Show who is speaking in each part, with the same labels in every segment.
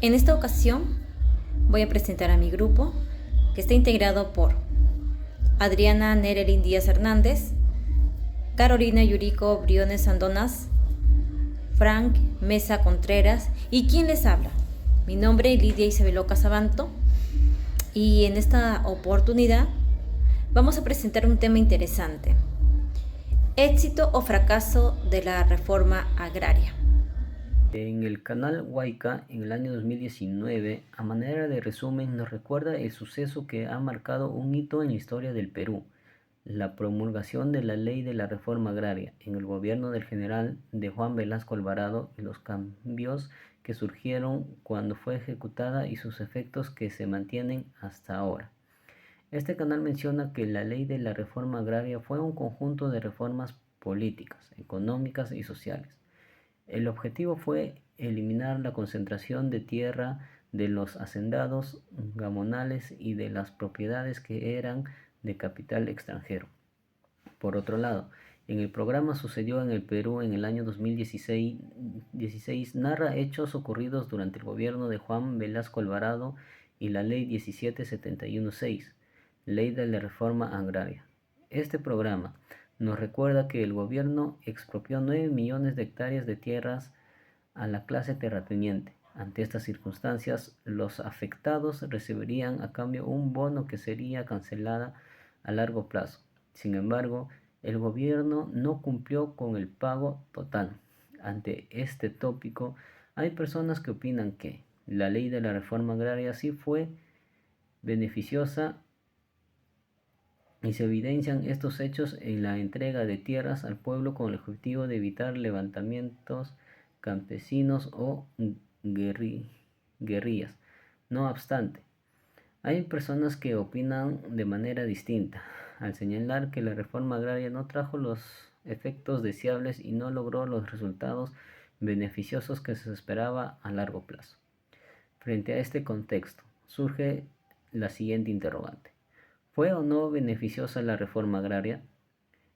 Speaker 1: En esta ocasión voy a presentar a mi grupo, que está integrado por Adriana Nerelin Díaz Hernández, Carolina Yurico Briones Andonas, Frank Mesa Contreras y ¿quién les habla? Mi nombre es Lidia Isabel Casabanto y en esta oportunidad vamos a presentar un tema interesante: éxito o fracaso de la reforma agraria.
Speaker 2: En el canal Huayca, en el año 2019, a manera de resumen, nos recuerda el suceso que ha marcado un hito en la historia del Perú: la promulgación de la Ley de la Reforma Agraria en el gobierno del general de Juan Velasco Alvarado y los cambios que surgieron cuando fue ejecutada y sus efectos que se mantienen hasta ahora. Este canal menciona que la Ley de la Reforma Agraria fue un conjunto de reformas políticas, económicas y sociales. El objetivo fue eliminar la concentración de tierra de los hacendados gamonales y de las propiedades que eran de capital extranjero. Por otro lado, en el programa Sucedió en el Perú en el año 2016 narra hechos ocurridos durante el gobierno de Juan Velasco Alvarado y la Ley 17716, Ley de la Reforma Agraria. Este programa nos recuerda que el gobierno expropió 9 millones de hectáreas de tierras a la clase terrateniente. Ante estas circunstancias, los afectados recibirían a cambio un bono que sería cancelada a largo plazo. Sin embargo, el gobierno no cumplió con el pago total. Ante este tópico, hay personas que opinan que la ley de la reforma agraria sí fue beneficiosa y se evidencian estos hechos en la entrega de tierras al pueblo con el objetivo de evitar levantamientos campesinos o guerrillas. No obstante, hay personas que opinan de manera distinta, al señalar que la reforma agraria no trajo los efectos deseables y no logró los resultados beneficiosos que se esperaba a largo plazo. Frente a este contexto, surge la siguiente interrogante: ¿fue o no beneficiosa la reforma agraria?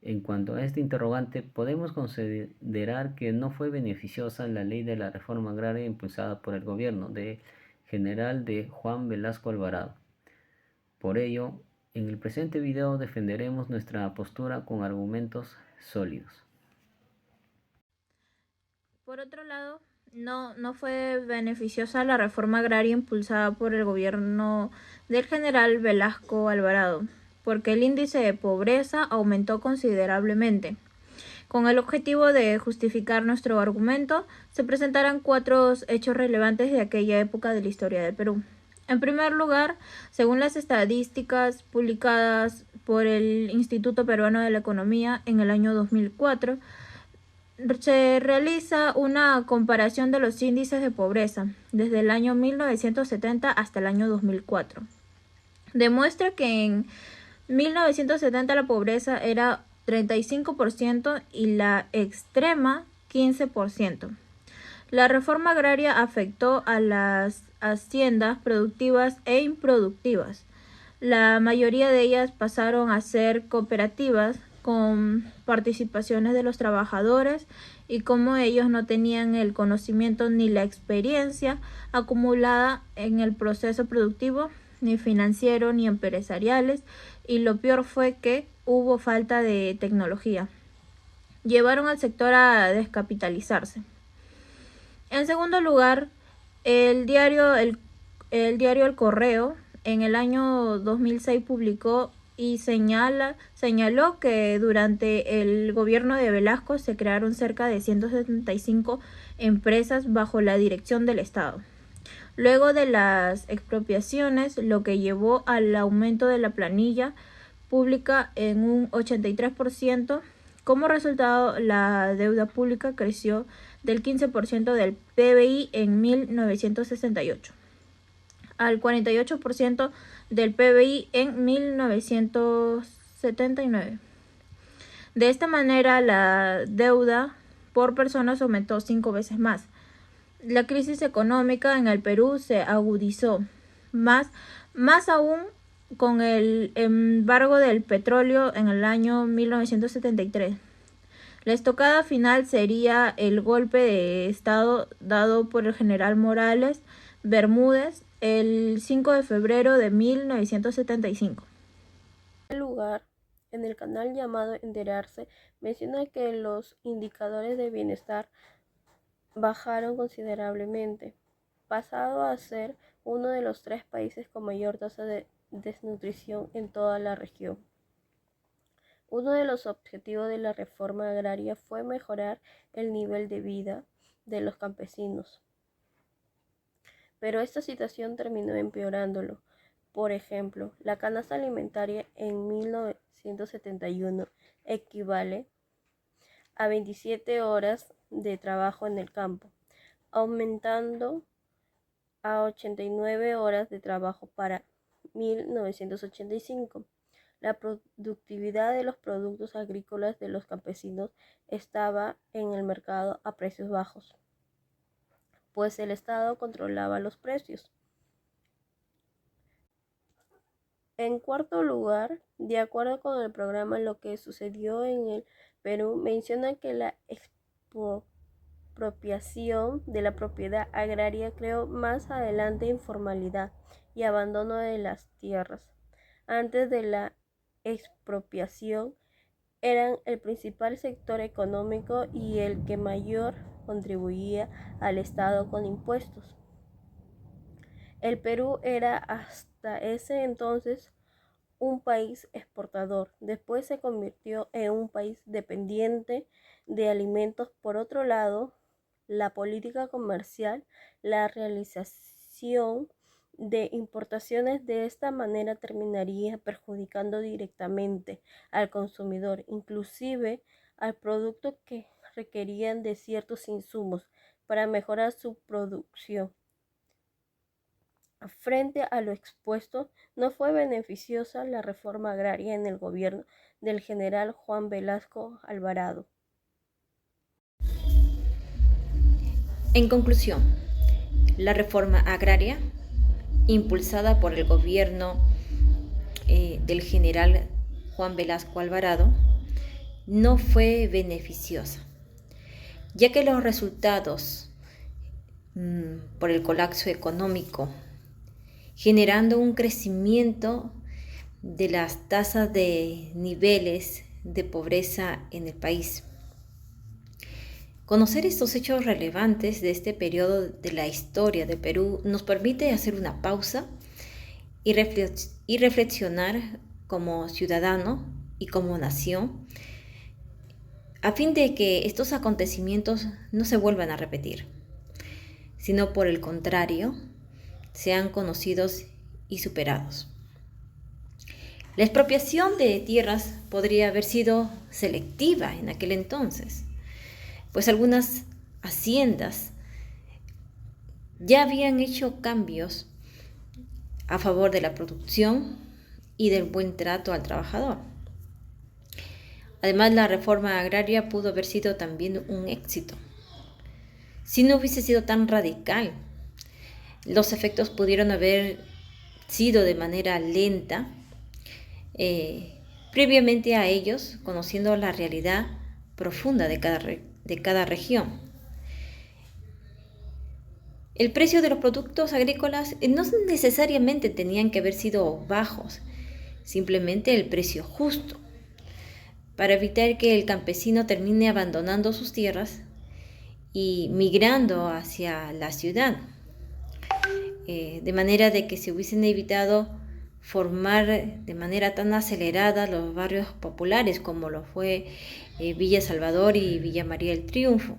Speaker 2: En cuanto a este interrogante, podemos considerar que no fue beneficiosa la ley de la reforma agraria impulsada por el gobierno de general de Juan Velasco Alvarado. Por ello, en el presente video defenderemos nuestra postura con argumentos sólidos.
Speaker 3: Por otro lado, no fue beneficiosa la reforma agraria impulsada por el gobierno del general Velasco Alvarado, porque el índice de pobreza aumentó considerablemente. Con el objetivo de justificar nuestro argumento, se presentarán 4 hechos relevantes de aquella época de la historia del Perú. En primer lugar, según las estadísticas publicadas por el Instituto Peruano de la Economía en el año 2004, se realiza una comparación de los índices de pobreza desde el año 1970 hasta el año 2004. Demuestra que en 1970 la pobreza era 35% y la extrema 15%. La reforma agraria afectó a las haciendas productivas e improductivas. La mayoría de ellas pasaron a ser cooperativas con participaciones de los trabajadores, y como ellos no tenían el conocimiento ni la experiencia acumulada en el proceso productivo, ni financiero ni empresariales, y lo peor fue que hubo falta de tecnología. Llevaron al sector a descapitalizarse. En segundo lugar, el diario El Correo en el año 2006 publicó y señaló que durante el gobierno de Velasco se crearon cerca de 175 empresas bajo la dirección del Estado. Luego de las expropiaciones, lo que llevó al aumento de la planilla pública en un 83%. Como resultado, la deuda pública creció del 15% del PBI en 1968 al 48% del PBI en 1979. De esta manera, la deuda por personas aumentó 5 veces más. La crisis económica en el Perú se agudizó más aún con el embargo del petróleo en el año 1973. La estocada final sería el golpe de Estado dado por el general Morales Bermúdez el 5 de febrero de 1975.
Speaker 4: En lugar, en el canal llamado Enterarse, menciona que los indicadores de bienestar bajaron considerablemente, pasado a ser uno de los 3 países con mayor tasa de desnutrición en toda la región. Uno de los objetivos de la reforma agraria fue mejorar el nivel de vida de los campesinos, pero esta situación terminó empeorándolo. Por ejemplo, la canasta alimentaria en 1971 equivale a 27 horas de trabajo en el campo, aumentando a 89 horas de trabajo para 1985. La productividad de los productos agrícolas de los campesinos estaba en el mercado a precios bajos, pues el Estado controlaba los precios. En cuarto lugar, de acuerdo con el programa Lo que sucedió en el Perú, menciona que la expropiación de la propiedad agraria creó más adelante informalidad y abandono de las tierras. Antes de la expropiación eran el principal sector económico y el que mayor contribuía al Estado con impuestos. El Perú era hasta ese entonces un país exportador, después se convirtió en un país dependiente de alimentos. Por otro lado, la política comercial, la realización de importaciones de esta manera terminaría perjudicando directamente al consumidor, inclusive al producto que requerían de ciertos insumos para mejorar su producción. Frente a lo expuesto, no fue beneficiosa la reforma agraria en el gobierno del general Juan Velasco Alvarado.
Speaker 1: En conclusión, la reforma agraria, impulsada por el gobierno del general Juan Velasco Alvarado, no fue beneficiosa, ya que los resultados por el colapso económico, generando un crecimiento de las tasas de niveles de pobreza en el país. Conocer estos hechos relevantes de este periodo de la historia de Perú nos permite hacer una pausa y reflexionar como ciudadano y como nación, a fin de que estos acontecimientos no se vuelvan a repetir, sino por el contrario, sean conocidos y superados. La expropiación de tierras podría haber sido selectiva en aquel entonces, pues algunas haciendas ya habían hecho cambios a favor de la producción y del buen trato al trabajador. Además, la reforma agraria pudo haber sido también un éxito. Si no hubiese sido tan radical, los efectos pudieron haber sido de manera lenta, previamente a ellos, conociendo la realidad profunda de cada región. El precio de los productos agrícolas no necesariamente tenían que haber sido bajos, simplemente el precio justo, para evitar que el campesino termine abandonando sus tierras y migrando hacia la ciudad, de manera de que se hubiesen evitado formar de manera tan acelerada los barrios populares como lo fue Villa Salvador y Villa María del Triunfo.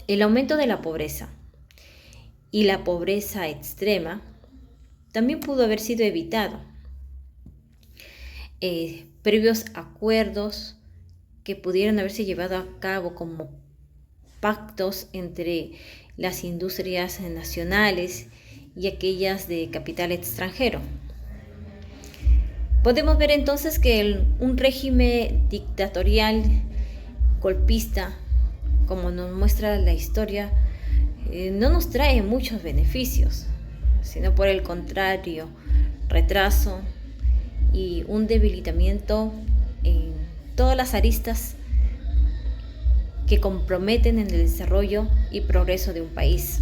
Speaker 1: El aumento de la pobreza y la pobreza extrema también pudo haber sido evitado. Previos acuerdos que pudieron haberse llevado a cabo como pactos entre las industrias nacionales y aquellas de capital extranjero. Podemos ver entonces que un régimen dictatorial, golpista, como nos muestra la historia, no nos trae muchos beneficios, sino por el contrario, retraso y un debilitamiento en todas las aristas que comprometen en el desarrollo y progreso de un país,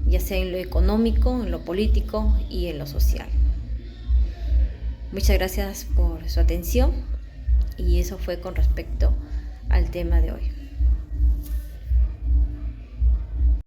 Speaker 1: ya sea en lo económico, en lo político y en lo social. Muchas gracias por su atención y eso fue con respecto al tema de hoy.